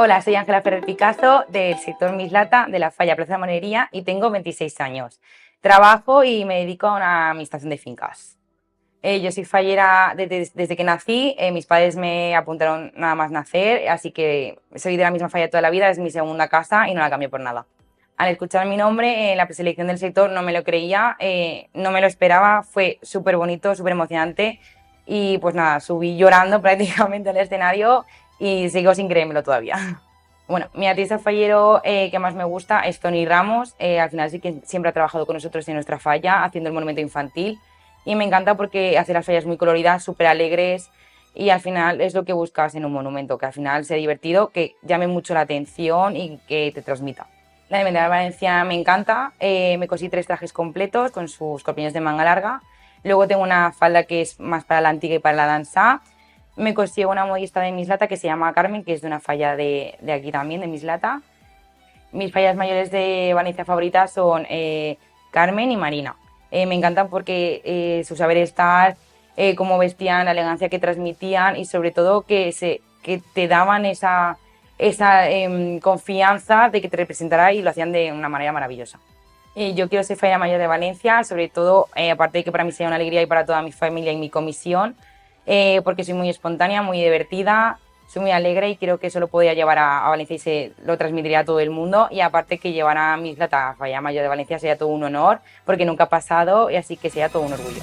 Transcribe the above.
Hola, soy Ángela Ferrer Picazo del sector Mislata de la Falla Plaza de Monería y tengo 26 años. Trabajo y me dedico a una administración de fincas. Yo soy fallera desde que nací, mis padres me apuntaron nada más nacer, así que soy de la misma falla toda la vida, es mi segunda casa y no la cambio por nada. Al escuchar mi nombre en la preselección del sector no me lo creía, no me lo esperaba, fue súper bonito, súper emocionante y pues nada, subí llorando prácticamente al escenario y sigo sin creérmelo todavía. Bueno, mi artista fallero que más me gusta es Tony Ramos. Al final sí que siempre ha trabajado con nosotros en nuestra falla haciendo el monumento infantil y me encanta porque hace las fallas muy coloridas, súper alegres y al final es lo que buscas en un monumento, que al final sea divertido, que llame mucho la atención y que te transmita. La de Valencia me encanta, me cosí 3 trajes completos con sus corpiños de manga larga, luego tengo una falda que es más para la antigua y para la danza. Me cosí una modista de Mislata que se llama Carmen, que es de una falla de aquí también, de Mislata. Mis fallas mayores de Valencia favoritas son Carmen y Marina. Me encantan porque su saber estar, cómo vestían, la elegancia que transmitían y sobre todo que te daban esa confianza de que te representará y lo hacían de una manera maravillosa. Yo quiero ser fallera mayor de Valencia, sobre todo, aparte de que para mí sea una alegría y para toda mi familia y mi comisión, porque soy muy espontánea, muy divertida, soy muy alegre y creo que eso lo podría llevar a Valencia y se lo transmitiría a todo el mundo. Y aparte que llevar a Mislata a Falla Mayor de Valencia sería todo un honor, porque nunca ha pasado y así que sería todo un orgullo.